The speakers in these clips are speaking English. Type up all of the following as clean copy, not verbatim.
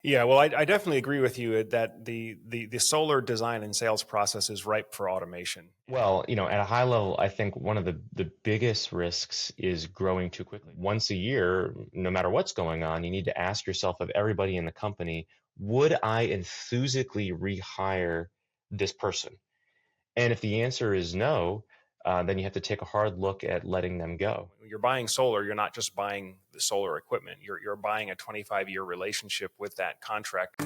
Yeah, well, I definitely agree with you that the solar design and sales process is ripe for automation. Well, at a high level, I think one of the biggest risks is growing too quickly. Once a year, no matter what's going on, you need to ask yourself of everybody in the company, would I enthusiastically rehire this person? And if the answer is no, then you have to take a hard look at letting them go. When you're buying solar, you're not just buying the solar equipment. You're buying a 25-year relationship with that contract.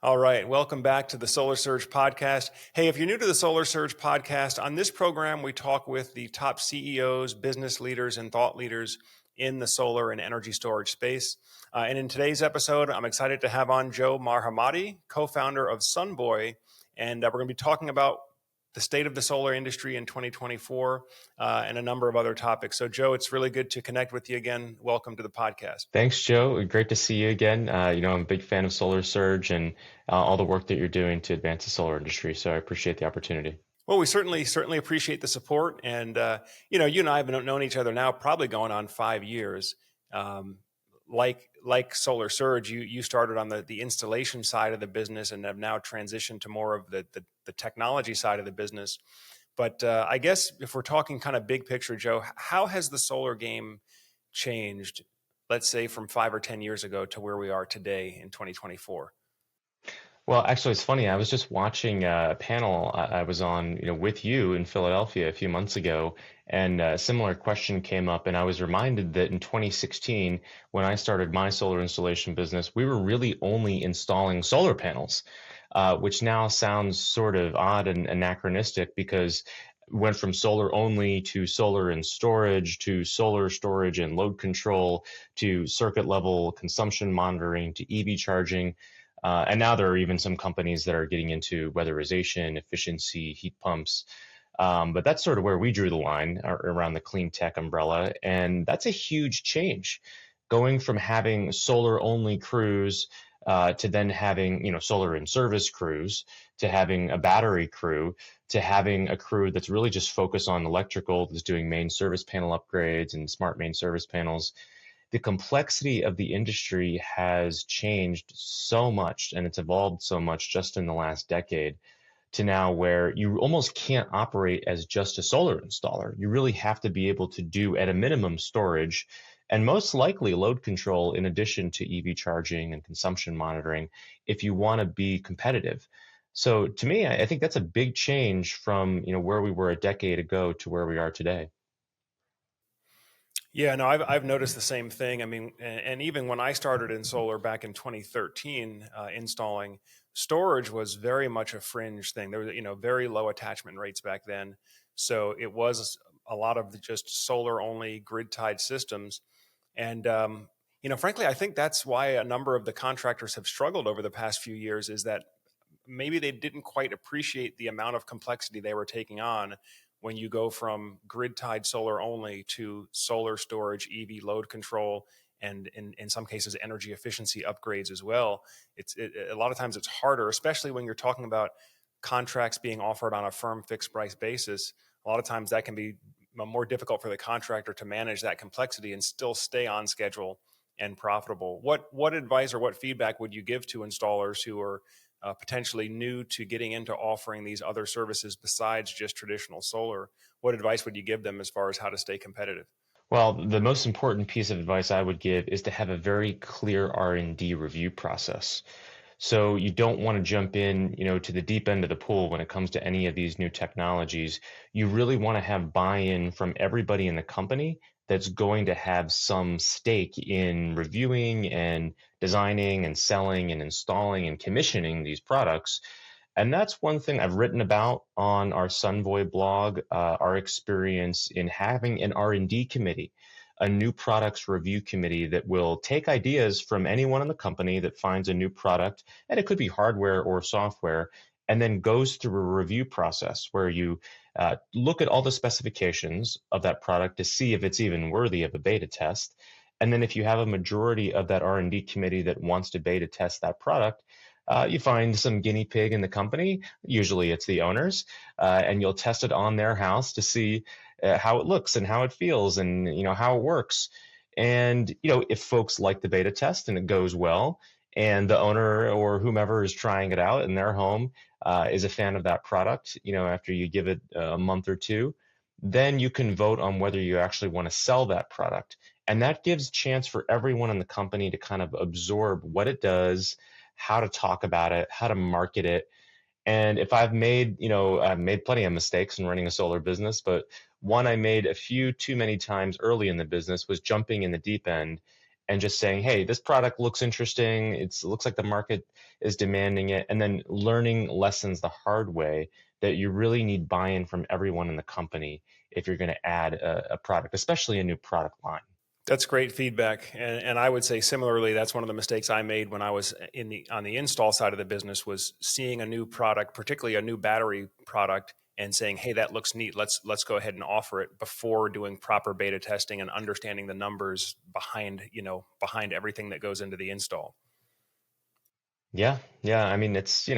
All right, welcome back to the Solar Surge podcast. Hey, if you're new to the Solar Surge podcast, on this program, we talk with the top CEOs, business leaders, and thought leaders in the solar and energy storage space. And in today's episode, I'm excited to have on Joe Marhamati, co-founder of SunVoy, and we're going to be talking about the state of the solar industry in 2024 and a number of other topics. So, Joe, it's really good to connect with you again. Welcome to the podcast. Thanks, Joe. Great to see you again. I'm a big fan of Solar Surge and all the work that you're doing to advance the solar industry. So I appreciate the opportunity. Well, we certainly appreciate the support, and you and I have known each other now probably going on 5 years. Um, like Solar Surge, you started on the installation side of the business and have now transitioned to more of the technology side of the business. But I guess if we're talking kind of big picture, Joe, how has the solar game changed? Let's say from 5 or 10 years ago to where we are today in 2024. Well, actually, it's funny. I was just watching a panel I was on, with you in Philadelphia a few months ago, and a similar question came up, and I was reminded that in 2016, when I started my solar installation business, we were really only installing solar panels, which now sounds sort of odd and anachronistic because went from solar only to solar and storage to solar storage and load control to circuit level consumption monitoring to EV charging. And now there are even some companies that are getting into weatherization, efficiency, heat pumps. But that's sort of where we drew the line around the clean tech umbrella. And that's a huge change. Going from having solar only crews to then having, solar and service crews, to having a battery crew, to having a crew that's really just focused on electrical, that's doing main service panel upgrades and smart main service panels. The complexity of the industry has changed so much and it's evolved so much just in the last decade to now where you almost can't operate as just a solar installer. You really have to be able to do at a minimum storage and most likely load control in addition to EV charging and consumption monitoring if you want to be competitive. So to me, I think that's a big change from where we were a decade ago to where we are today. Yeah, no, I've noticed the same thing. I mean, and even when I started in solar back in 2013, installing storage was very much a fringe thing. There was, very low attachment rates back then, so it was a lot of just solar only grid tied systems. And frankly, I think that's why a number of the contractors have struggled over the past few years. Is that maybe they didn't quite appreciate the amount of complexity they were taking on when you go from grid tied solar only to solar storage, EV load control, and in some cases energy efficiency upgrades as well. A lot of times it's harder, especially when you're talking about contracts being offered on a firm fixed price basis. A lot of times that can be more difficult for the contractor to manage that complexity and still stay on schedule and profitable. What advice or what feedback would you give to installers who are potentially new to getting into offering these other services besides just traditional solar? What advice would you give them as far as how to stay competitive? Well, the most important piece of advice I would give is to have a very clear R&D review process. So you don't want to jump in, to the deep end of the pool when it comes to any of these new technologies. You really want to have buy-in from everybody in the company that's going to have some stake in reviewing and designing and selling and installing and commissioning these products. And that's one thing I've written about on our SunVoy blog, our experience in having an R&D committee, a new products review committee that will take ideas from anyone in the company that finds a new product, and it could be hardware or software, and then goes through a review process where you look at all the specifications of that product to see if it's even worthy of a beta test. And then if you have a majority of that R&D committee that wants to beta test that product, You find some guinea pig in the company, usually it's the owners, and you'll test it on their house to see how it looks and how it feels and how it works. And if folks like the beta test and it goes well, and the owner or whomever is trying it out in their home is a fan of that product, after you give it a month or two, then you can vote on whether you actually want to sell that product. And that gives chance for everyone in the company to kind of absorb what it does, how to talk about it, how to market it. And if I've made plenty of mistakes in running a solar business, but one I made a few too many times early in the business was jumping in the deep end and just saying, hey, this product looks interesting. It looks like the market is demanding it. And then learning lessons the hard way that you really need buy-in from everyone in the company if you're going to add a product, especially a new product line. That's great feedback, and I would say similarly, that's one of the mistakes I made when I was on the install side of the business was seeing a new product, particularly a new battery product, and saying, "Hey, that looks neat. Let's go ahead and offer it," before doing proper beta testing and understanding the numbers behind everything that goes into the install. Yeah, yeah. I mean, it's,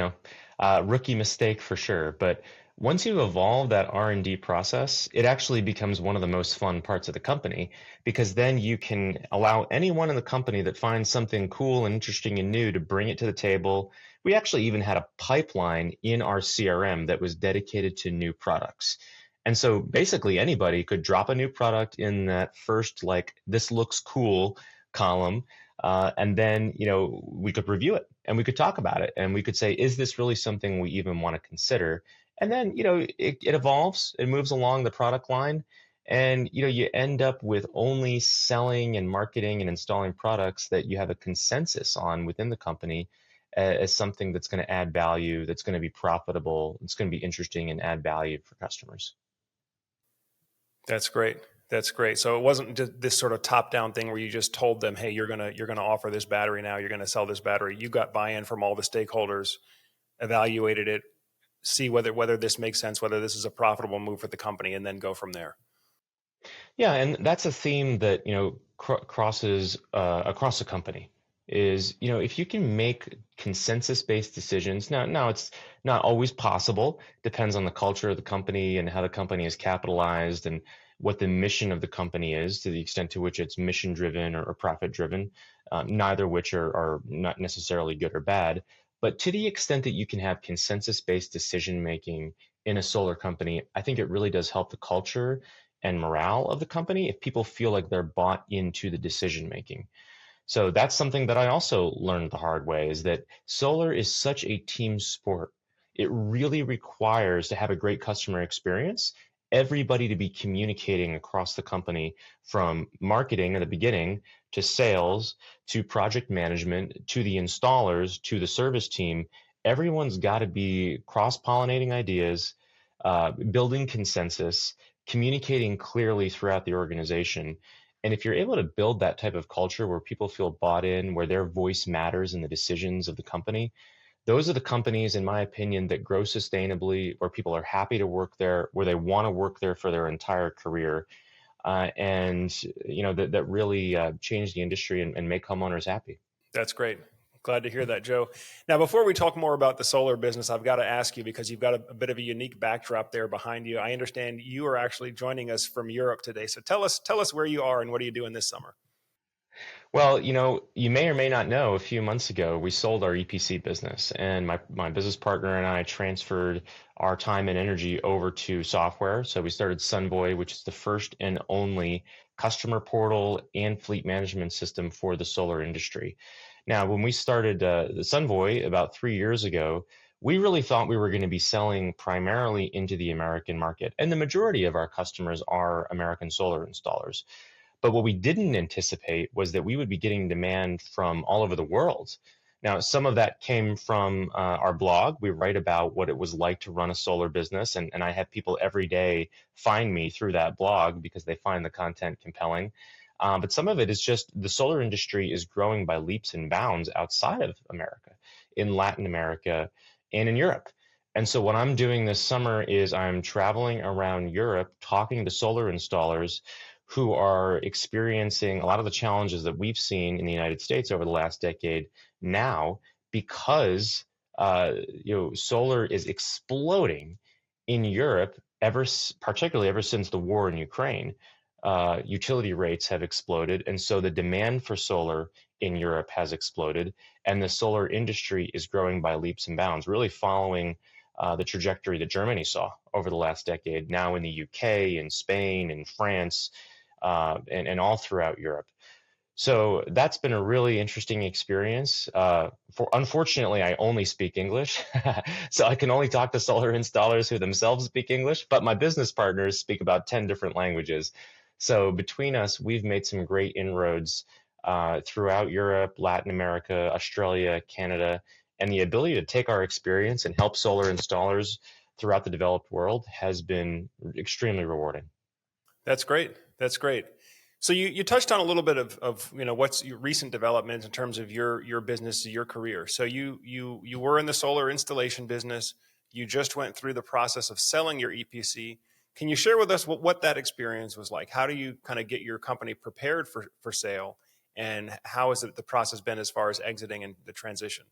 rookie mistake for sure. But once you evolve that R&D process, it actually becomes one of the most fun parts of the company because then you can allow anyone in the company that finds something cool and interesting and new to bring it to the table. We actually even had a pipeline in our CRM that was dedicated to new products. And so basically anybody could drop a new product in that first, like, this looks cool column, and then, we could review it and we could talk about it and we could say, is this really something we even want to consider? And then, it evolves, it moves along the product line. And, you end up with only selling and marketing and installing products that you have a consensus on within the company as something that's going to add value, that's going to be profitable, it's going to be interesting and add value for customers. That's great. That's great. So it wasn't just this sort of top-down thing where you just told them, "Hey, you're gonna offer this battery now. You're gonna sell this battery." You got buy-in from all the stakeholders, evaluated it, see whether this makes sense, whether this is a profitable move for the company, and then go from there. Yeah, and that's a theme that crosses across the company. Is if you can make consensus-based decisions. Now it's not always possible. Depends on the culture of the company and how the company is capitalized and what the mission of the company is to the extent to which it's mission driven or profit driven. Neither which are not necessarily good or bad. But to the extent that you can have consensus-based decision making in a solar company, I think it really does help the culture and morale of the company if people feel like they're bought into the decision making. So that's something that I also learned the hard way is that solar is such a team sport. It really requires to have a great customer experience, everybody to be communicating across the company from marketing at the beginning to sales to project management to the installers to the service team. Everyone's got to be cross-pollinating ideas, building consensus, communicating clearly throughout the organization. And if you're able to build that type of culture where people feel bought in, where their voice matters in the decisions of the company, those are the companies, in my opinion, that grow sustainably, where people are happy to work there, where they want to work there for their entire career, and that really change the industry and make homeowners happy. That's great. Glad to hear that, Joe. Now, before we talk more about the solar business, I've got to ask you because you've got a bit of a unique backdrop there behind you. I understand you are actually joining us from Europe today. So tell us where you are and what are you doing this summer? Well, you may or may not know, a few months ago, we sold our EPC business, and my business partner and I transferred our time and energy over to software. So we started SunVoy, which is the first and only customer portal and fleet management system for the solar industry. Now, when we started the SunVoy about 3 years ago, we really thought we were going to be selling primarily into the American market, and the majority of our customers are American solar installers. But what we didn't anticipate was that we would be getting demand from all over the world. Now, some of that came from our blog. We write about what it was like to run a solar business, and I have people every day find me through that blog because they find the content compelling. But some of it is just the solar industry is growing by leaps and bounds outside of America, in Latin America, and in Europe. And so what I'm doing this summer is I'm traveling around Europe talking to solar installers who are experiencing a lot of the challenges that we've seen in the United States over the last decade now because solar is exploding in Europe particularly ever since the war in Ukraine. Utility rates have exploded, and so the demand for solar in Europe has exploded, and the solar industry is growing by leaps and bounds, really following the trajectory that Germany saw over the last decade, now in the UK, in Spain, in France, and all throughout Europe. So that's been a really interesting experience. Unfortunately, I only speak English, so I can only talk to solar installers who themselves speak English. But my business partners speak about 10 different languages. So between us, we've made some great inroads throughout Europe, Latin America, Australia, Canada, and the ability to take our experience and help solar installers throughout the developed world has been extremely rewarding. That's great. That's great. So you touched on a little bit of what's your recent developments in terms of your business, your career. So you were in the solar installation business. You just went through the process of selling your EPC. Can you share with us what that experience was like? How do you kind of get your company prepared for sale, and how has the process been as far as exiting and the transition?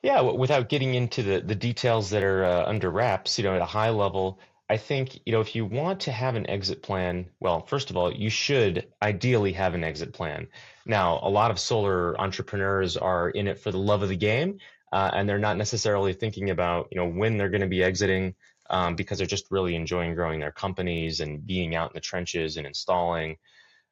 Yeah, without getting into the details that are under wraps, at a high level, I think, if you want to have an exit plan, well, first of all, you should ideally have an exit plan. Now, a lot of solar entrepreneurs are in it for the love of the game, and they're not necessarily thinking about, when they're going to be exiting, because they're just really enjoying growing their companies and being out in the trenches and installing.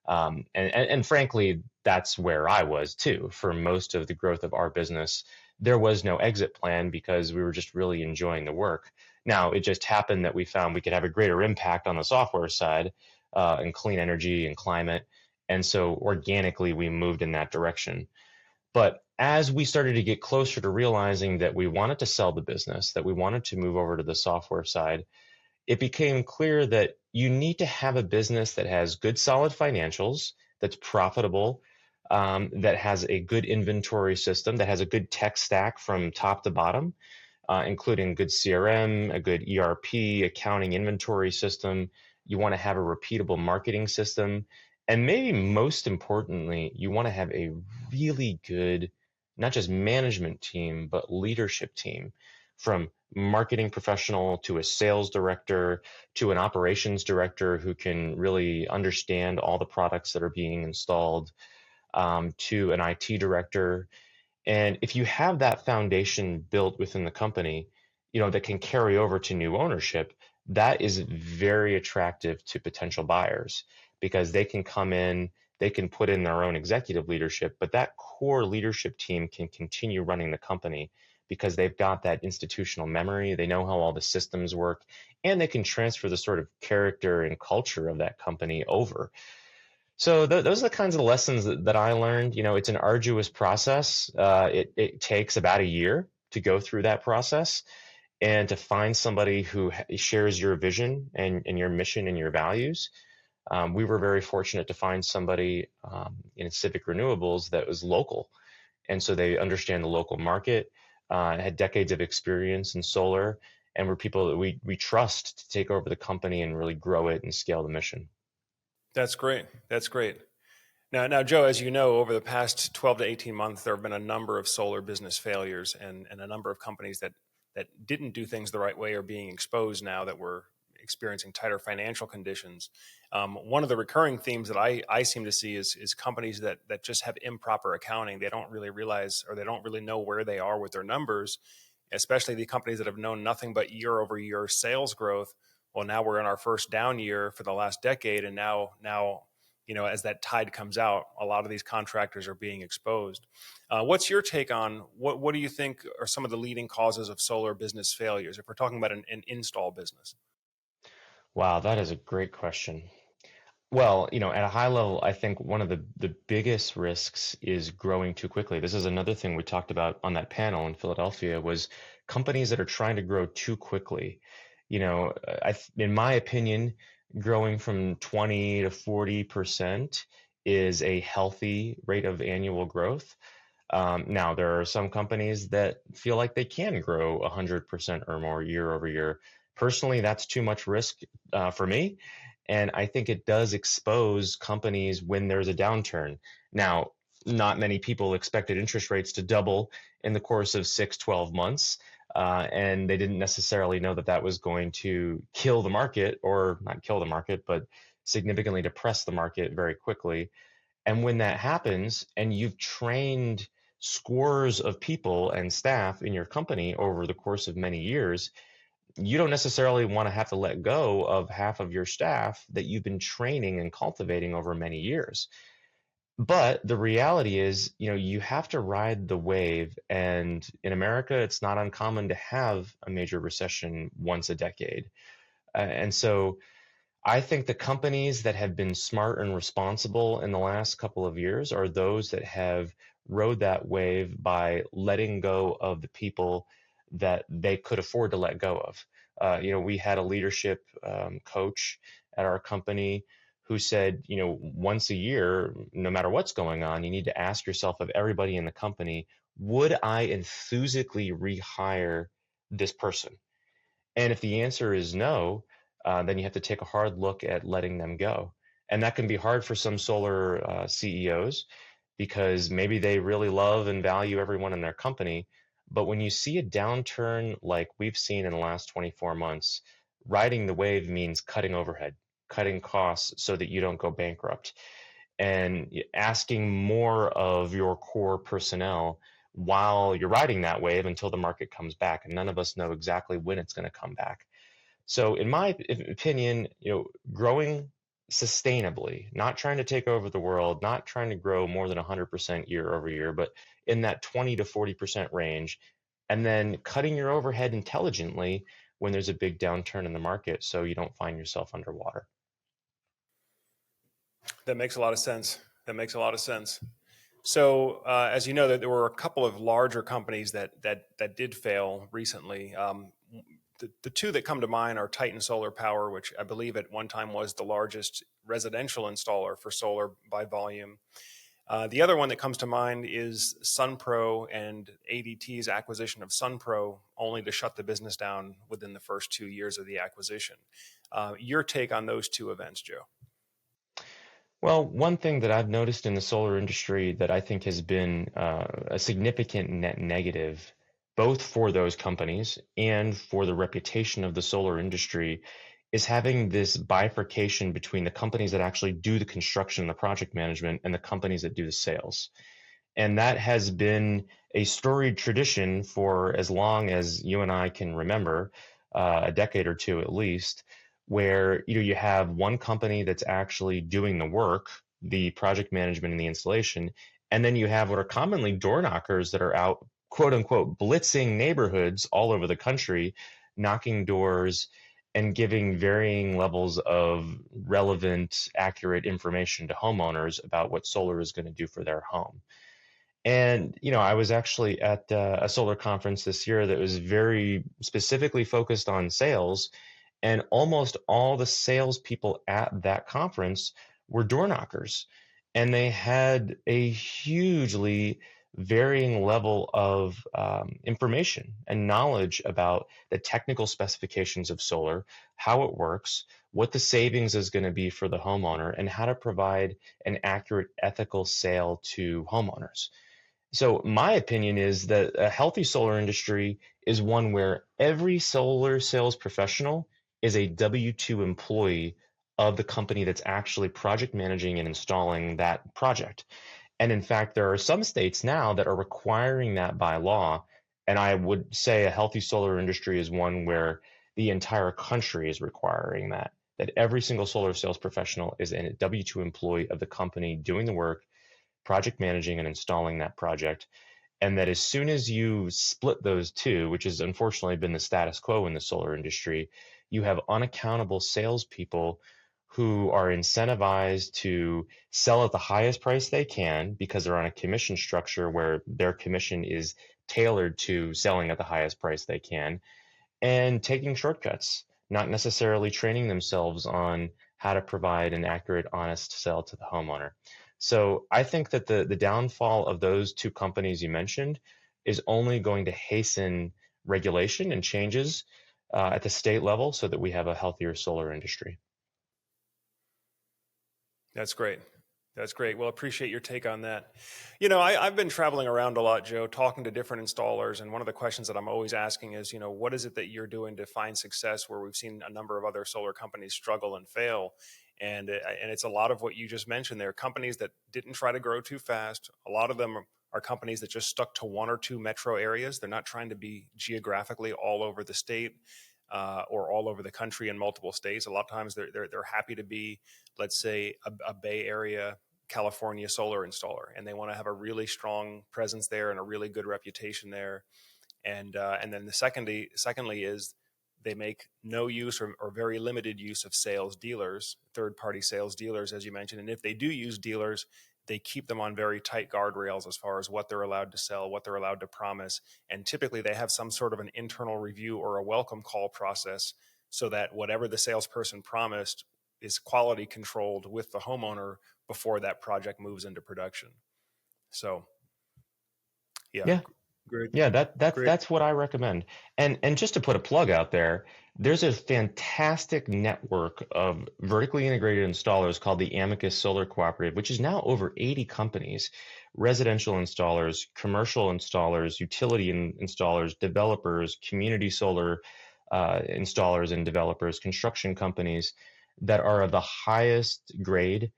And frankly, that's where I was too. For most of the growth of our business, there was no exit plan because we were just really enjoying the work. Now, it just happened that we found we could have a greater impact on the software side and clean energy and climate. And so organically, we moved in that direction. But as we started to get closer to realizing that we wanted to sell the business, that we wanted to move over to the software side, it became clear that you need to have a business that has good, solid financials, that's profitable, that has a good inventory system, that has a good tech stack from top to bottom, including good CRM, a good ERP, accounting, inventory system. You want to have a repeatable marketing system. And maybe most importantly, you want to have a really good, not just management team, but leadership team, from marketing professional to a sales director to an operations director who can really understand all the products that are being installed, to an IT director. And if you have that foundation built within the company, that can carry over to new ownership, that is very attractive to potential buyers because they can come in, they can put in their own executive leadership, but that core leadership team can continue running the company because they've got that institutional memory, they know how all the systems work, and they can transfer the sort of character and culture of that company over. So those are the kinds of lessons that I learned. It's an arduous process. It takes about a year to go through that process and to find somebody who shares your vision and your mission and your values. We were very fortunate to find somebody in Civic Renewables that was local. And so they understand the local market, had decades of experience in solar, and were people that we trust to take over the company and really grow it and scale the mission. That's great. That's great. Now, Joe, as you know, over the past 12 to 18 months, there have been a number of solar business failures and a number of companies that didn't do things the right way are being exposed now that we're experiencing tighter financial conditions. One of the recurring themes that I seem to see is companies that just have improper accounting. They don't really realize or they don't really know where they are with their numbers, especially the companies that have known nothing but year over year sales growth. Well, now we're in our first down year for the last decade, and now as that tide comes out, a lot of these contractors are being exposed. What's your take on what do you think are some of the leading causes of solar business failures if we're talking about an install business? Wow, that is a great question. Well, at a high level, I think one of the biggest risks is growing too quickly. This is another thing we talked about on that panel in Philadelphia was companies that are trying to grow too quickly. In my opinion, growing from 20 to 40% is a healthy rate of annual growth. Now, there are some companies that feel like they can grow 100% or more year over year. Personally, that's too much risk for me. And I think it does expose companies when there's a downturn. Now, not many people expected interest rates to double in the course of 6, 12 months. And they didn't necessarily know that that was going to kill the market, or not kill the market, but significantly depress the market very quickly. And when that happens, and you've trained scores of people and staff in your company over the course of many years, you don't necessarily want to have to let go of half of your staff that you've been training and cultivating over many years. But the reality is, you have to ride the wave. And in America, it's not uncommon to have a major recession once a decade. And so I think the companies that have been smart and responsible in the last couple of years are those that have rode that wave by letting go of the people that they could afford to let go of. We had a leadership coach at our company who said, once a year, no matter what's going on, you need to ask yourself, of everybody in the company, would I enthusiastically rehire this person? And if the answer is no, then you have to take a hard look at letting them go. And that can be hard for some solar CEOs, because maybe they really love and value everyone in their company. But when you see a downturn like we've seen in the last 24 months, riding the wave means cutting overhead, cutting costs so that you don't go bankrupt, and asking more of your core personnel while you're riding that wave until the market comes back. And none of us know exactly when it's going to come back. So in my opinion, growing sustainably, not trying to take over the world, not trying to grow more than 100% year over year, but in that 20 to 40% range, and then cutting your overhead intelligently when there's a big downturn in the market so you don't find yourself underwater. That makes a lot of sense. That makes a lot of sense. So, as you know, that there were a couple of larger companies that did fail recently. The two that come to mind are Titan Solar Power, which I believe at one time was the largest residential installer for solar by volume. The other one that comes to mind is SunPro and ADT's acquisition of SunPro, only to shut the business down within the first 2 years of the acquisition. Your take on those two events, Joe? Well, one thing that I've noticed in the solar industry that I think has been a significant net negative, both for those companies and for the reputation of the solar industry, is having this bifurcation between the companies that actually do the construction and the project management and the companies that do the sales. And that has been a storied tradition for as long as you and I can remember, a decade or two at least, where you have one company that's actually doing the work, the project management and the installation, and then you have what are commonly door knockers that are out, quote unquote, blitzing neighborhoods all over the country, knocking doors and giving varying levels of relevant, accurate information to homeowners about what solar is going to do for their home. And, I was actually at a solar conference this year that was very specifically focused on sales. And almost all the salespeople at that conference were door knockers. And they had a hugely varying level of information and knowledge about the technical specifications of solar, how it works, what the savings is going to be for the homeowner, and how to provide an accurate, ethical sale to homeowners. So my opinion is that a healthy solar industry is one where every solar sales professional is a W-2 employee of the company that's actually project managing and installing that project. And in fact, there are some states now that are requiring that by law. And I would say a healthy solar industry is one where the entire country is requiring that every single solar sales professional is a W-2 employee of the company doing the work, project managing and installing that project. And that as soon as you split those two, which has unfortunately been the status quo in the solar industry, you have unaccountable salespeople who are incentivized to sell at the highest price they can because they're on a commission structure where their commission is tailored to selling at the highest price they can, and taking shortcuts, not necessarily training themselves on how to provide an accurate, honest sell to the homeowner. So I think that the downfall of those two companies you mentioned is only going to hasten regulation and changes at the state level so that we have a healthier solar industry. That's great. That's great. Well, appreciate your take on that. I've been traveling around a lot, Joe, talking to different installers. And one of the questions that I'm always asking is, what is it that you're doing to find success where we've seen a number of other solar companies struggle and fail? And it's a lot of what you just mentioned. There are companies that didn't try to grow too fast. A lot of them are companies that just stuck to one or two metro areas. They're not trying to be geographically all over the state or all over the country in multiple states. A lot of times they're happy to be, let's say, a Bay Area, California solar installer, and they want to have a really strong presence there and a really good reputation there. And then secondly is they make no use or very limited use of sales dealers, third party sales dealers, as you mentioned. And if they do use dealers, they keep them on very tight guardrails as far as what they're allowed to sell, what they're allowed to promise. And typically they have some sort of an internal review or a welcome call process so that whatever the salesperson promised is quality controlled with the homeowner before that project moves into production. So, yeah, Yeah. great, Yeah, great. that's what I recommend. And just to put a plug out there, there's a fantastic network of vertically integrated installers called the Amicus Solar Cooperative, which is now over 80 companies, residential installers, commercial installers, utility installers, developers, community solar installers and developers, construction companies that are of the highest grade,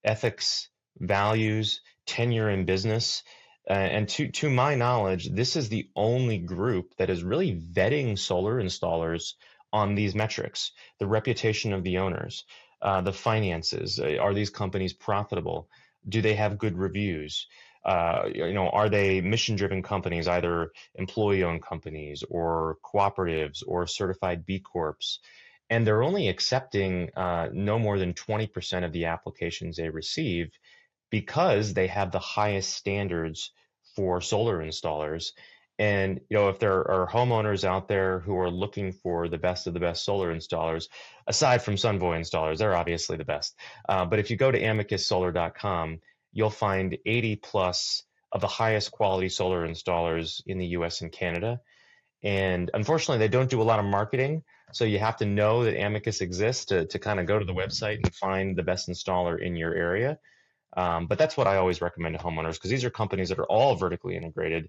ethics, values, tenure in business. And to my knowledge, this is the only group that is really vetting solar installers on these metrics: the reputation of the owners, the finances. Are these companies profitable? Do they have good reviews? Are they mission-driven companies, either employee-owned companies or cooperatives or certified B Corps? And they're only accepting no more than 20% of the applications they receive because they have the highest standards for solar installers. And if there are homeowners out there who are looking for the best of the best solar installers, aside from SunVoy installers, they're obviously the best. But if you go to amicussolar.com, you'll find 80 plus of the highest quality solar installers in the US and Canada. And unfortunately, they don't do a lot of marketing. So you have to know that Amicus exists to kind of go to the website and find the best installer in your area. But that's what I always recommend to homeowners, because these are companies that are all vertically integrated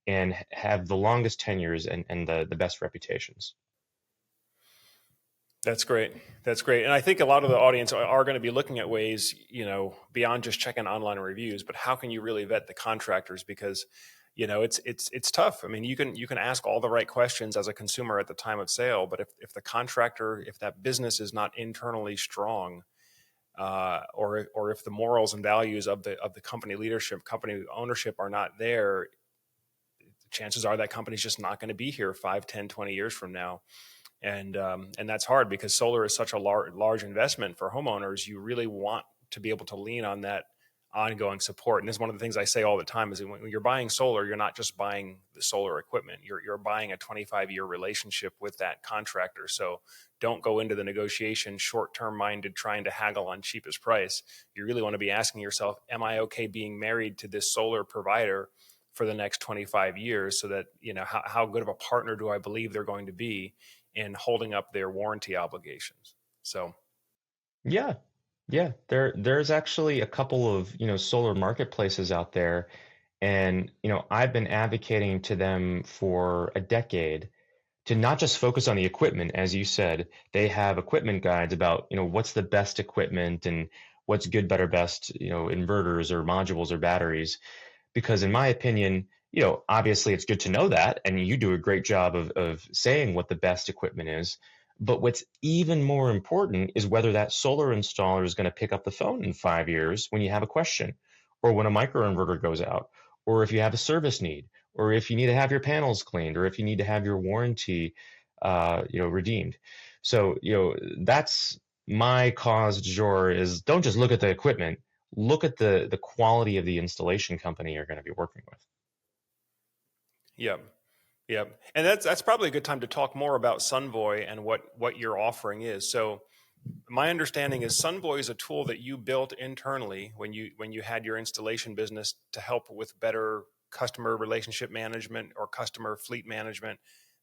and have the longest tenures and the best reputations. That's great. That's great. And I think a lot of the audience are going to be looking at ways, beyond just checking online reviews, but how can you really vet the contractors? Because, it's tough. I mean, you can ask all the right questions as a consumer at the time of sale, but if the contractor, if that business is not internally strong, or if the morals and values of the company leadership, company ownership are not there, chances are that company's just not going to be here 5, 10, 20 years from now. And that's hard because solar is such a large investment for homeowners. You really want to be able to lean on that ongoing support. And this is one of the things I say all the time is that when you're buying solar, you're not just buying the solar equipment. You're buying a 25-year relationship with that contractor. So don't go into the negotiation short-term minded, trying to haggle on cheapest price. You really want to be asking yourself, am I okay being married to this solar provider for the next 25 years, so that, how good of a partner do I believe they're going to be in holding up their warranty obligations? So, Yeah. Yeah. There's actually a couple of, solar marketplaces out there. And, I've been advocating to them for a decade to not just focus on the equipment. As you said, they have equipment guides about, what's the best equipment and what's good, better, best, inverters or modules or batteries. Because in my opinion, obviously it's good to know that, and you do a great job of saying what the best equipment is. But what's even more important is whether that solar installer is going to pick up the phone in 5 years when you have a question, or when a microinverter goes out, or if you have a service need, or if you need to have your panels cleaned, or if you need to have your warranty, redeemed. So, that's my cause du jour: is don't just look at the equipment, look at the quality of the installation company you're going to be working with. yeah. Yeah, and that's probably a good time to talk more about SunVoy and what your offering is. So, my understanding is SunVoy is a tool that you built internally when you had your installation business to help with better customer relationship management or customer fleet management.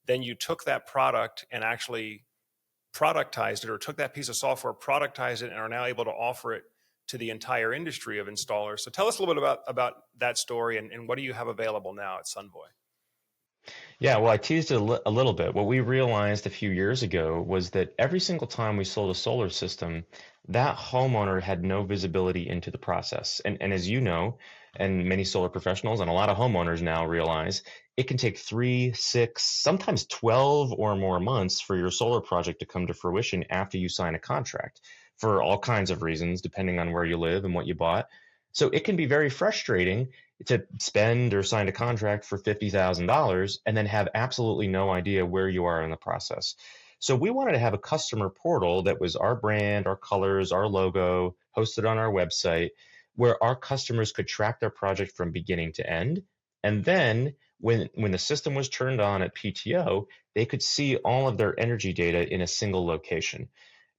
Then you took that product and actually productized it, or took that piece of software, productized it, and are now able to offer it to the entire industry of installers. So tell us a little bit about that story, and what do you have available now at SunVoy? Yeah, well, I teased it a little bit. What we realized a few years ago was that every single time we sold a solar system, that homeowner had no visibility into the process. And as you know, and many solar professionals and a lot of homeowners now realize, it can take 3, 6, sometimes 12 or more months for your solar project to come to fruition after you sign a contract for all kinds of reasons, depending on where you live and what you bought. So it can be very frustrating to spend or sign a contract for $50,000 and then have absolutely no idea where you are in the process. So we wanted to have a customer portal that was our brand, our colors, our logo, hosted on our website, where our customers could track their project from beginning to end. And then when the system was turned on at PTO, they could see all of their energy data in a single location.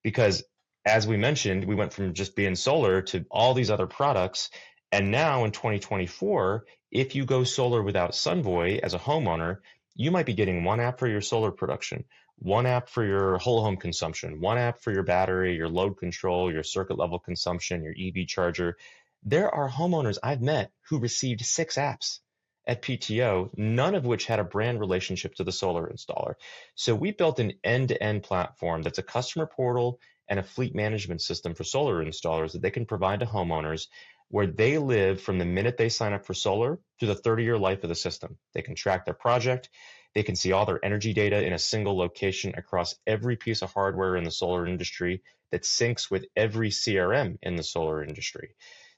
Because as we mentioned, we went from just being solar to all these other products. And now in 2024, if you go solar without SunVoy as a homeowner, you might be getting one app for your solar production, one app for your whole home consumption, one app for your battery, your load control, your circuit level consumption, your EV charger. There are homeowners I've met who received 6 apps at PTO, none of which had a brand relationship to the solar installer. So we built an end-to-end platform that's a customer portal and a fleet management system for solar installers that they can provide to homeowners where they live from the minute they sign up for solar to the 30-year life of the system. They can track their project. They can see all their energy data in a single location across every piece of hardware in the solar industry that syncs with every CRM in the solar industry.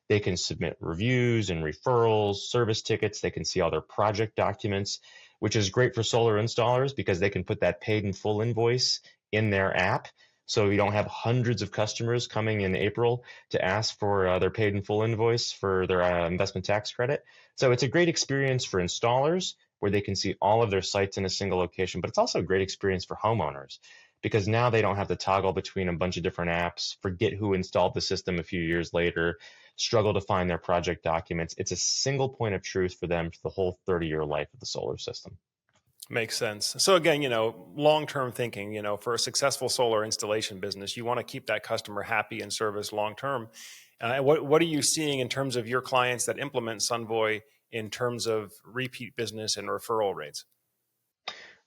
They can submit reviews and referrals, service tickets. They can see all their project documents, which is great for solar installers because they can put that paid in full invoice in their app. So you don't have hundreds of customers coming in April to ask for their paid in full invoice for their investment tax credit. So it's a great experience for installers where they can see all of their sites in a single location, but it's also a great experience for homeowners because now they don't have to toggle between a bunch of different apps, forget who installed the system a few years later, struggle to find their project documents. It's a single point of truth for them for the whole 30-year life of the solar system. Makes sense. So again, long-term thinking, for a successful solar installation business, you want to keep that customer happy and service long-term. What are you seeing in terms of your clients that implement SunVoy in terms of repeat business and referral rates?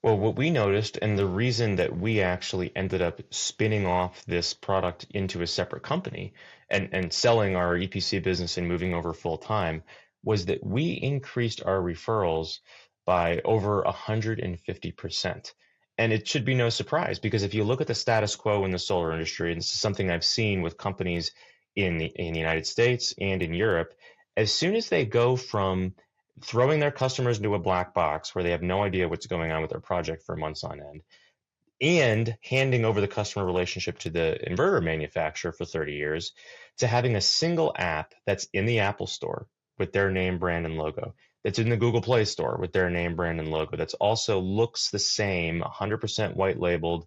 Well, what we noticed, and the reason that we actually ended up spinning off this product into a separate company and selling our EPC business and moving over full time, was that we increased our referrals by over 150%. And it should be no surprise because if you look at the status quo in the solar industry, and this is something I've seen with companies in the United States and in Europe, as soon as they go from throwing their customers into a black box where they have no idea what's going on with their project for months on end, and handing over the customer relationship to the inverter manufacturer for 30 years, to having a single app that's in the Apple Store with their name, brand, and logo, that's in the Google Play Store with their name, brand, and logo, that's also looks the same, 100% white labeled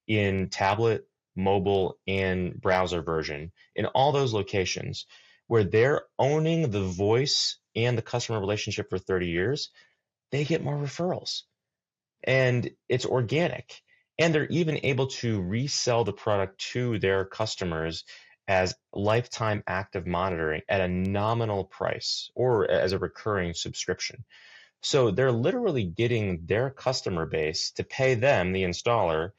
in tablet, mobile, and browser version in all those locations where they're owning the voice and the customer relationship for 30 years, they get more referrals. And it's organic. And they're even able to resell the product to their customers as lifetime active monitoring at a nominal price or as a recurring subscription. So they're literally getting their customer base to pay them, the installer,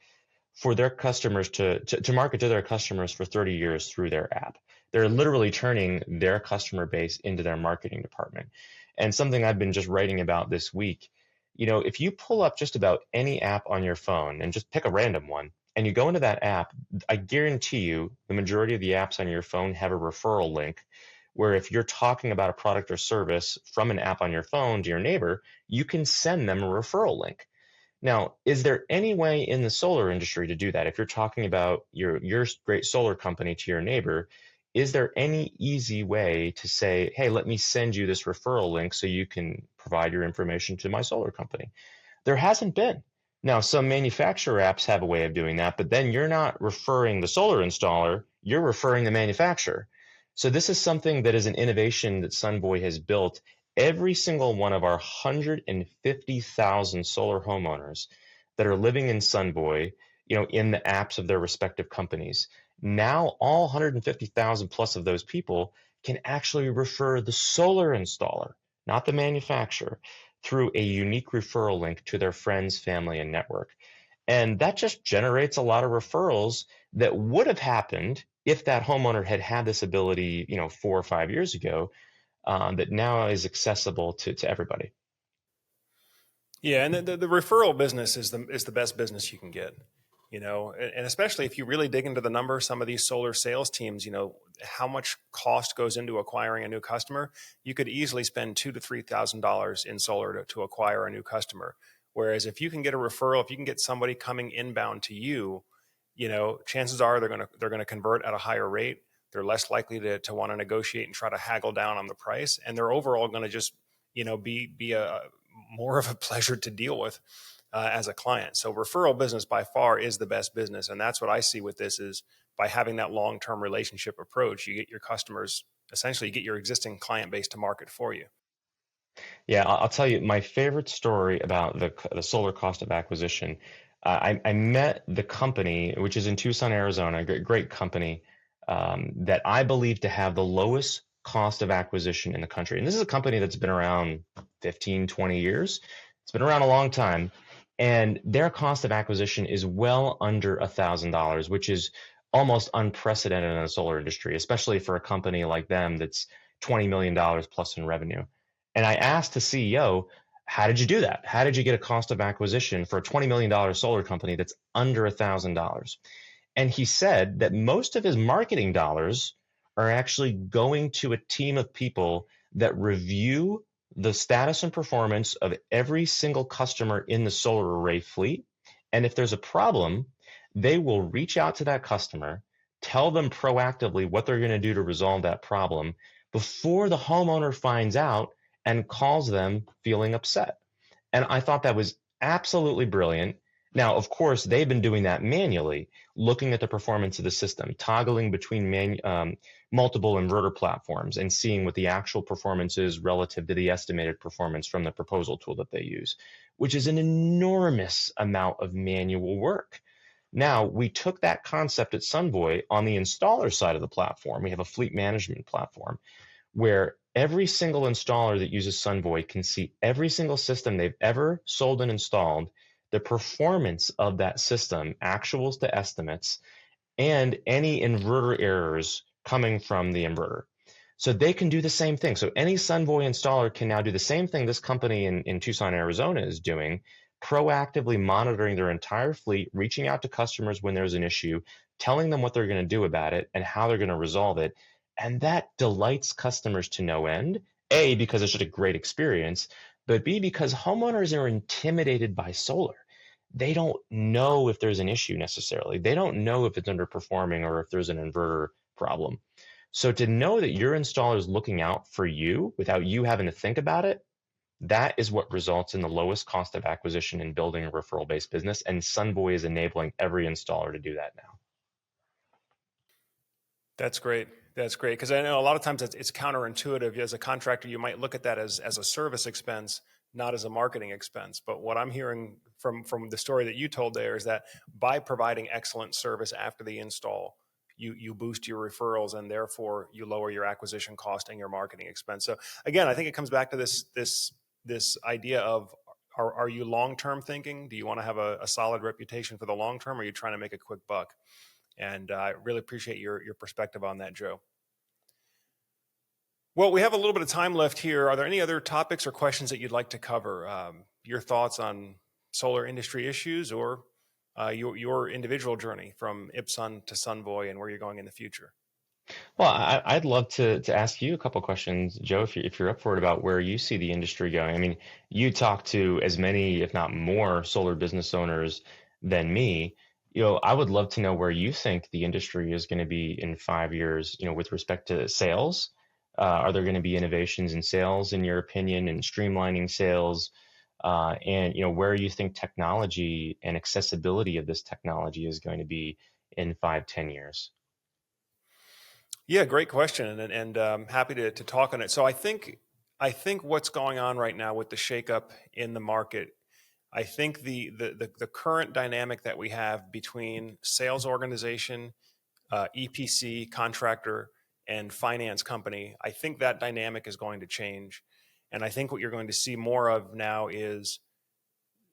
for their customers to market to their customers for 30 years through their app. They're literally turning their customer base into their marketing department. And something I've been just writing about this week, if you pull up just about any app on your phone and just pick a random one and you go into that app, I guarantee you the majority of the apps on your phone have a referral link where if you're talking about a product or service from an app on your phone to your neighbor, you can send them a referral link. Now, is there any way in the solar industry to do that? If you're talking about your great solar company to your neighbor, is there any easy way to say, hey, let me send you this referral link so you can provide your information to my solar company? There hasn't been. Now, some manufacturer apps have a way of doing that, but then you're not referring the solar installer, you're referring the manufacturer. So this is something that is an innovation that SunVoy has built. Every single one of our 150,000 solar homeowners that are living in SunVoy, in the apps of their respective companies. Now, all 150,000 plus of those people can actually refer the solar installer, not the manufacturer, through a unique referral link to their friends, family, and network. And that just generates a lot of referrals that would have happened if that homeowner had had this ability, 4 or 5 years ago, that now is accessible to everybody. Yeah, and the referral business is the best business you can get, and especially if you really dig into the numbers, some of these solar sales teams, how much cost goes into acquiring a new customer. You could easily spend $2,000 to $3,000 in solar to acquire a new customer. Whereas if you can get a referral, if you can get somebody coming inbound to you, chances are they're gonna convert at a higher rate. They're less likely to want to negotiate and try to haggle down on the price, and they're overall going to just be a more of a pleasure to deal with as a client. So referral business by far is the best business, and that's what I see with this is by having that long-term relationship approach, you get your customers essentially you get your existing client base to market for you. Yeah, I'll tell you my favorite story about the solar cost of acquisition. I met the company, which is in Tucson, Arizona, a great company that I believe to have the lowest cost of acquisition in the country. And this is a company that's been around 15, 20 years. It's been around a long time. And their cost of acquisition is well under $1,000, which is almost unprecedented in the solar industry, especially for a company like them that's $20 million plus in revenue. And I asked the CEO, how did you do that? How did you get a cost of acquisition for a $20 million solar company that's under $1,000? And he said that most of his marketing dollars are actually going to a team of people that review the status and performance of every single customer in the solar array fleet. And if there's a problem, they will reach out to that customer, tell them proactively what they're going to do to resolve that problem before the homeowner finds out and calls them feeling upset. And I thought that was absolutely brilliant. Now, of course, they've been doing that manually, looking at the performance of the system, toggling between multiple inverter platforms and seeing what the actual performance is relative to the estimated performance from the proposal tool that they use, which is an enormous amount of manual work. Now, we took that concept at SunVoy on the installer side of the platform. We have a fleet management platform where every single installer that uses SunVoy can see every single system they've ever sold and installed, the performance of that system, actuals to estimates, and any inverter errors coming from the inverter. So they can do the same thing. So any SunVoy installer can now do the same thing this company in Tucson, Arizona is doing, proactively monitoring their entire fleet, reaching out to customers when there's an issue, telling them what they're going to do about it and how they're going to resolve it. And that delights customers to no end. A, because it's just a great experience, but B, because homeowners are intimidated by solar. They don't know if there's an issue necessarily. They don't know if it's underperforming or if there's an inverter problem. So to know that your installer is looking out for you without you having to think about it, that is what results in the lowest cost of acquisition in building a referral-based business. And SunVoy is enabling every installer to do that now. That's great. That's great because I know a lot of times it's counterintuitive. As a contractor, you might look at that as a service expense, not as a marketing expense. But what I'm hearing from the story that you told there is that by providing excellent service after the install, you boost your referrals and therefore you lower your acquisition cost and your marketing expense. So again, I think it comes back to this idea of are you long-term thinking? Do you want to have a solid reputation for the long term, or are you trying to make a quick buck? And I really appreciate your perspective on that, Joe. Well, we have a little bit of time left here. Are there any other topics or questions that you'd like to cover? Your thoughts on solar industry issues or your individual journey from Ipsun to SunVoy and where you're going in the future? Well, I'd love to ask you a couple questions, Joe, if you're up for it, about where you see the industry going. I mean, you talk to as many, if not more, solar business owners than me. I would love to know where you think the industry is going to be in 5 years, with respect to sales. Are there going to be innovations in sales, in your opinion, and streamlining sales? And where you think technology and accessibility of this technology is going to be in 5, 10 years? Yeah, great question, and happy to talk on it. So I think what's going on right now with the shakeup in the market, I think the current dynamic that we have between sales organization, EPC contractor, and finance company, I think that dynamic is going to change. And I think what you're going to see more of now is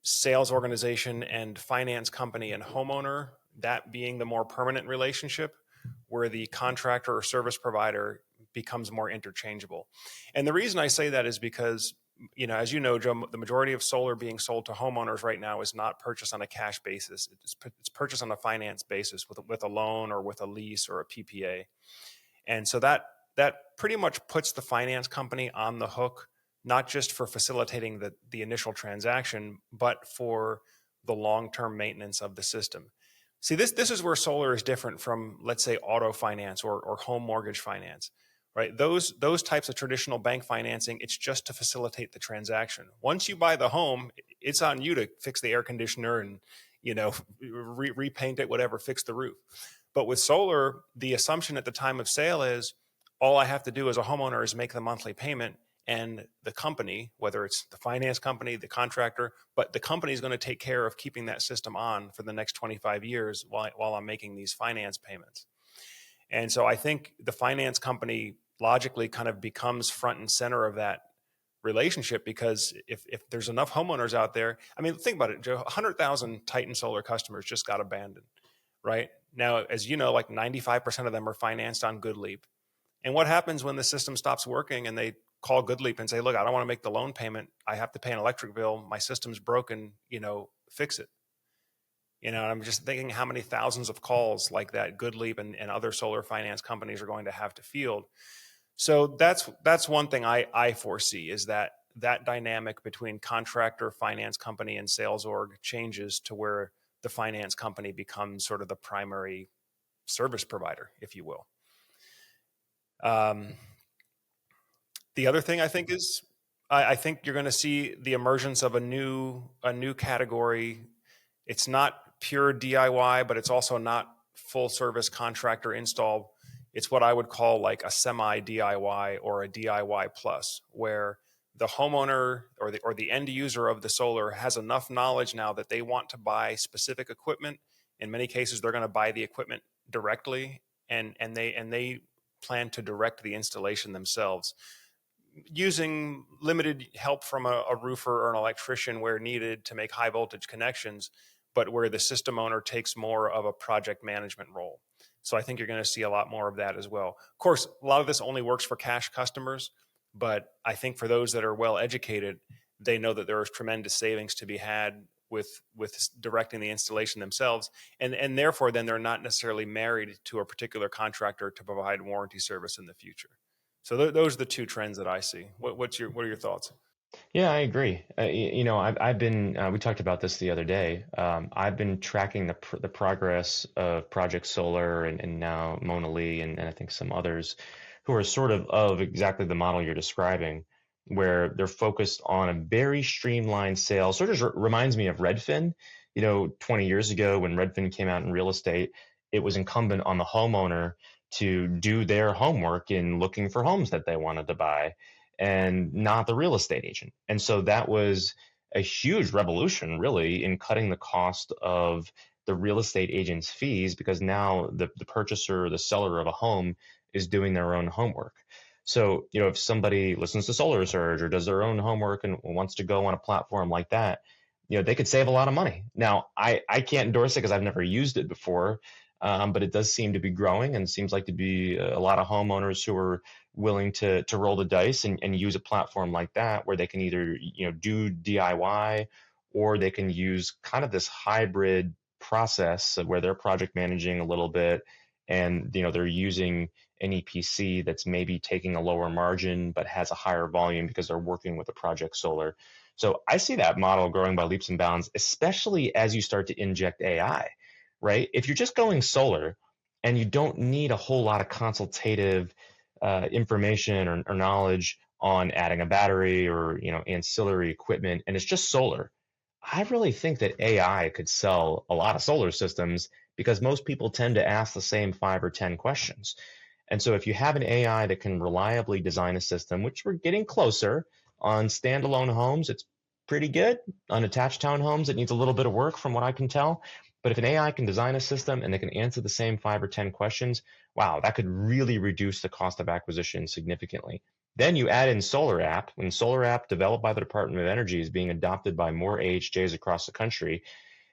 sales organization and finance company and homeowner, that being the more permanent relationship, where the contractor or service provider becomes more interchangeable. And the reason I say that is because, as you know, Joe, the majority of solar being sold to homeowners right now is not purchased on a cash basis. It's purchased on a finance basis with a loan or with a lease or a PPA. And so that pretty much puts the finance company on the hook, not just for facilitating the initial transaction, but for the long-term maintenance of the system. See, this is where solar is different from, let's say, auto finance or home mortgage finance, right? Those types of traditional bank financing, it's just to facilitate the transaction. Once you buy the home, it's on you to fix the air conditioner and repaint it, whatever, fix the roof. But with solar, the assumption at the time of sale is all I have to do as a homeowner is make the monthly payment, and the company, whether it's the finance company, the contractor, but the company is going to take care of keeping that system on for the next 25 years while I'm making these finance payments. And so I think the finance company logically kind of becomes front and center of that relationship, because if there's enough homeowners out there, I mean, think about it, Joe, 100,000 Titan Solar customers just got abandoned, right? Now, as you know, like 95% of them are financed on GoodLeap. And what happens when the system stops working and they call GoodLeap and say, look, I don't want to make the loan payment. I have to pay an electric bill. My system's broken, fix it. And I'm just thinking how many thousands of calls like that GoodLeap and other solar finance companies are going to have to field. So that's one thing I foresee, is that dynamic between contractor, finance company, and sales org changes to where the finance company becomes sort of the primary service provider, if you will. The other thing I think is, I think you're going to see the emergence of a new category. It's not pure DIY, but it's also not full service contractor install. It's what I would call like a semi DIY or a DIY plus, where the homeowner or the end user of the solar has enough knowledge now that they want to buy specific equipment. In many cases, they're going to buy the equipment directly, and they plan to direct the installation themselves, using limited help from a roofer or an electrician where needed to make high voltage connections, but where the system owner takes more of a project management role. So I think you're going to see a lot more of that as well. Of course, a lot of this only works for cash customers, but I think for those that are well educated, they know that there is tremendous savings to be had with directing the installation themselves, and therefore then they're not necessarily married to a particular contractor to provide warranty service in the future. So those are the two trends that I see. What are your thoughts? Yeah, I agree. I've been, we talked about this the other day. I've been tracking the progress of Project Solar and now Mona Lee and I think some others who are sort of exactly the model you're describing, where they're focused on a very streamlined sale. Sort of reminds me of Redfin. 20 years ago when Redfin came out in real estate, it was incumbent on the homeowner to do their homework in looking for homes that they wanted to buy, and not the real estate agent. And so that was a huge revolution, really, in cutting the cost of the real estate agent's fees, because now the purchaser, the seller of a home, is doing their own homework. So, if somebody listens to Solar Surge or does their own homework and wants to go on a platform like that, they could save a lot of money. Now, I can't endorse it because I've never used it before, but it does seem to be growing, and seems like to be a lot of homeowners who are willing to roll the dice and use a platform like that, where they can either do DIY, or they can use kind of this hybrid process where they're project managing a little bit, and they're using an EPC that's maybe taking a lower margin but has a higher volume because they're working with a Project Solar. So I see that model growing by leaps and bounds, especially as you start to inject AI, right? If you're just going solar and you don't need a whole lot of consultative information or knowledge on adding a battery or ancillary equipment, and it's just solar, I really think that AI could sell a lot of solar systems, because most people tend to ask the same 5 or 10 questions. And so if you have an AI that can reliably design a system, which we're getting closer on standalone homes, it's pretty good. Unattached townhomes, it needs a little bit of work from what I can tell. But if an AI can design a system and they can answer the same 5 or 10 questions, wow, that could really reduce the cost of acquisition significantly. Then you add in Solar App. When Solar App, developed by the Department of Energy, is being adopted by more AHJs across the country,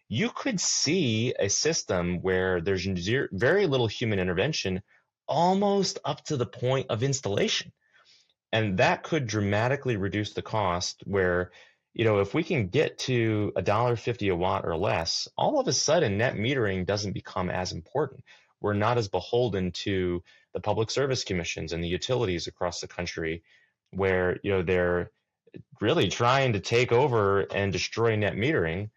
you could see a system where there's very little human intervention, almost up to the point of installation. And that could dramatically reduce the cost where, if we can get to $1.50 a watt or less, all of a sudden net metering doesn't become as important. We're not as beholden to the public service commissions and the utilities across the country where, they're really trying to take over and destroy net metering.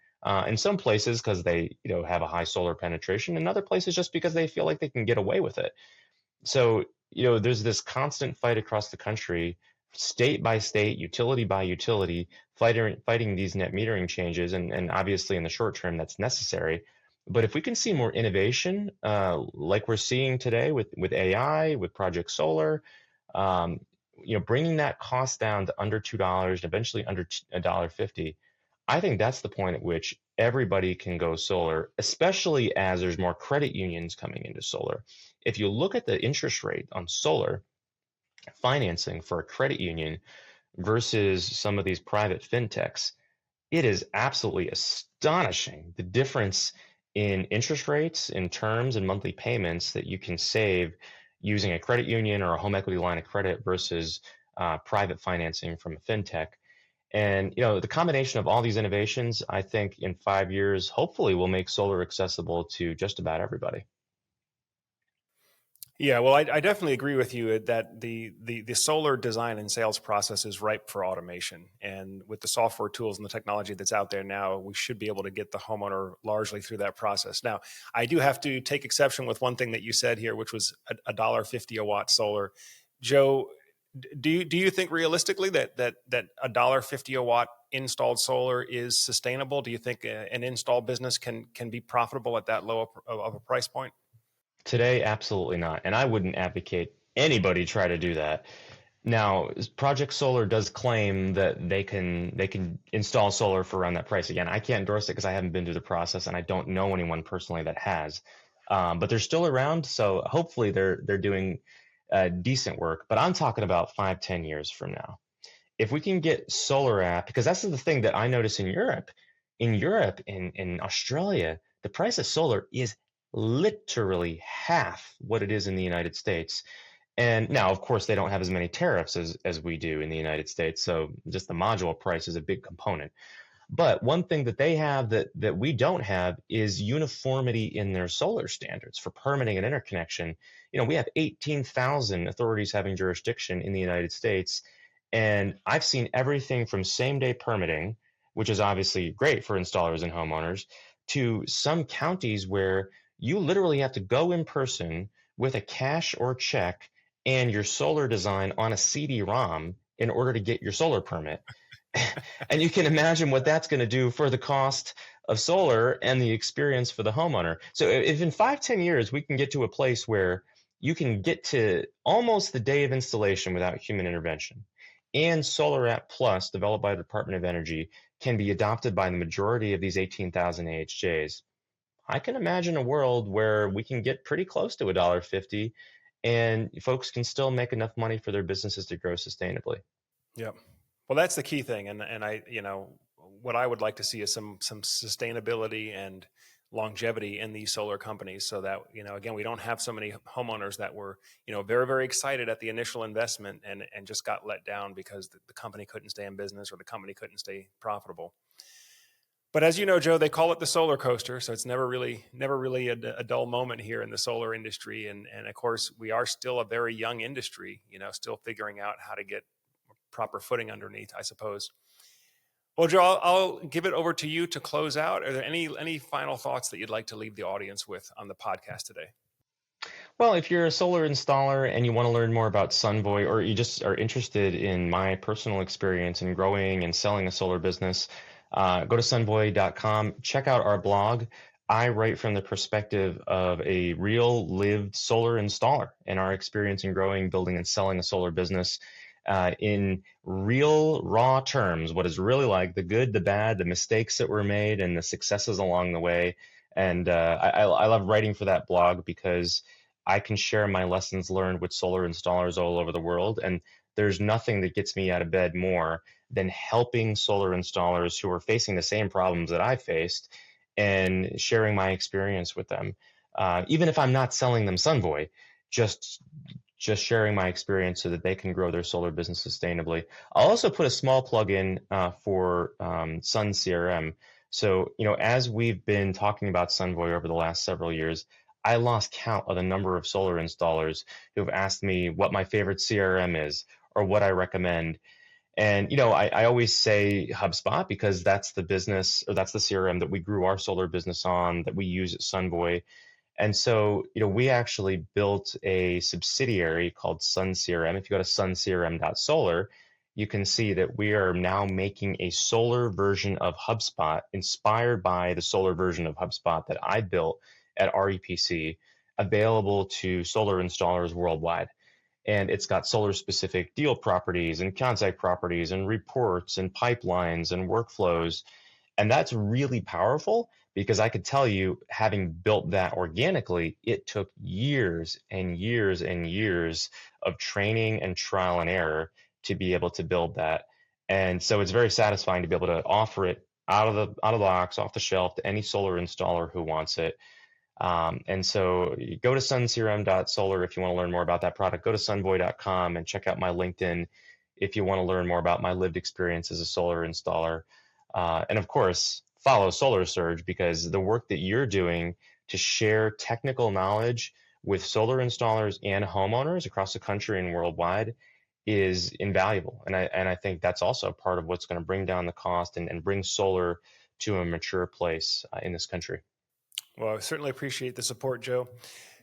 In some places because they, have a high solar penetration, in other places just because they feel like they can get away with it. So, there's this constant fight across the country, state by state, utility by utility, fighting these net metering changes. And obviously in the short term, that's necessary. But if we can see more innovation, like we're seeing today with AI, with Project Solar, um, bringing that cost down to under $2 and eventually under $1.50, I think that's the point at which everybody can go solar, especially as there's more credit unions coming into solar. If you look at the interest rate on solar financing for a credit union versus some of these private fintechs, it is absolutely astonishing the difference in interest rates, in terms and monthly payments that you can save using a credit union or a home equity line of credit versus private financing from a fintech. And the combination of all these innovations, I think in 5 years, hopefully will make solar accessible to just about everybody. Yeah, well, I definitely agree with you that the solar design and sales process is ripe for automation. And with the software tools and the technology that's out there now, we should be able to get the homeowner largely through that process. Now, I do have to take exception with one thing that you said here, which was $1.50 a watt solar. Joe, do you think realistically that $1.50 a watt installed solar is sustainable? Do you think an install business can be profitable at that low of a price point? Today, absolutely not. And I wouldn't advocate anybody try to do that. Now, Project Solar does claim that they can install solar for around that price. Again, I can't endorse it because I haven't been through the process and I don't know anyone personally that has. But they're still around, so hopefully they're doing decent work. But I'm talking about 5, 10 years from now. If we can get solar app, because that's the thing that I notice in Europe. In Europe, in Australia, the price of solar is literally half what it is in the United States. And now, of course, they don't have as many tariffs as we do in the United States. So just the module price is a big component. But one thing that they have that we don't have is uniformity in their solar standards for permitting and interconnection. We have 18,000 authorities having jurisdiction in the United States. And I've seen everything from same day permitting, which is obviously great for installers and homeowners, to some counties where you literally have to go in person with a cash or check and your solar design on a CD-ROM in order to get your solar permit. And you can imagine what that's going to do for the cost of solar and the experience for the homeowner. So if in 5, 10 years we can get to a place where you can get to almost the day of installation without human intervention, and Solar App Plus, developed by the Department of Energy, can be adopted by the majority of these 18,000 AHJs, I can imagine a world where we can get pretty close to $1.50 and folks can still make enough money for their businesses to grow sustainably. Yep. Well, that's the key thing, and I, what I would like to see is some sustainability and longevity in these solar companies, so that again, we don't have so many homeowners that were very, very excited at the initial investment and just got let down because the company couldn't stay in business or the company couldn't stay profitable. But as you know, Joe, they call it the solar coaster, so it's never really a dull moment here in the solar industry, and of course we are still a very young industry, still figuring out how to get proper footing underneath, I suppose. Well, Joe, I'll give it over to you to close out. Are there any final thoughts that you'd like to leave the audience with on the podcast today? Well, if you're a solar installer and you want to learn more about SunVoy, or you just are interested in my personal experience in growing and selling a solar business, go to sunvoy.com, check out our blog. I write from the perspective of a real lived solar installer and our experience in growing, building, and selling a solar business. in real raw terms, what it's really like, the good, the bad, the mistakes that were made, and the successes along the way. And I love writing for that blog because I can share my lessons learned with solar installers all over the world. And there's nothing that gets me out of bed more than helping solar installers who are facing the same problems that I faced and sharing my experience with them. Even if I'm not selling them SunVoy, just just sharing my experience so that they can grow their solar business sustainably. I'll also put a small plug in for Sun CRM. So, as we've been talking about SunVoy over the last several years, I lost count of the number of solar installers who've asked me what my favorite CRM is or what I recommend. And, I always say HubSpot because that's the business, or that's the CRM that we grew our solar business on, that we use at SunVoy. And so, we actually built a subsidiary called Sun CRM. If you go to suncrm.solar, you can see that we are now making a solar version of HubSpot inspired by the solar version of HubSpot that I built at REPC, available to solar installers worldwide. And it's got solar specific deal properties and contact properties and reports and pipelines and workflows. And that's really powerful because I could tell you, having built that organically, it took years and years and years of training and trial and error to be able to build that. And so it's very satisfying to be able to offer it out of the box, off the shelf, to any solar installer who wants it. And so you go to suncrm.solar if you want to learn more about that product. Go to sunvoy.com and check out my LinkedIn if you want to learn more about my lived experience as a solar installer. And of course, follow Solar Surge, because the work that you're doing to share technical knowledge with solar installers and homeowners across the country and worldwide is invaluable. And I think that's also part of what's going to bring down the cost and bring solar to a mature place in this country. Well, I certainly appreciate the support, Joe.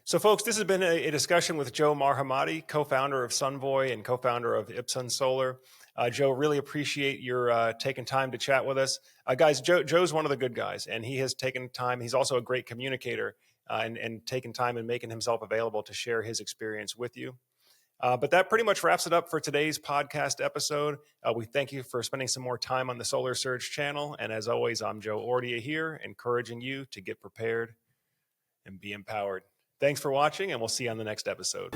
So, folks, this has been a discussion with Joe Marhamati, co-founder of SunVoy and co-founder of Ipsun Solar. Joe, really appreciate your taking time to chat with us. Guys, Joe's one of the good guys, and he has taken time. He's also a great communicator and taken time and making himself available to share his experience with you. But that pretty much wraps it up for today's podcast episode. We thank you for spending some more time on the Solar Surge channel. And as always, I'm Joe Ordia here, encouraging you to get prepared and be empowered. Thanks for watching, and we'll see you on the next episode.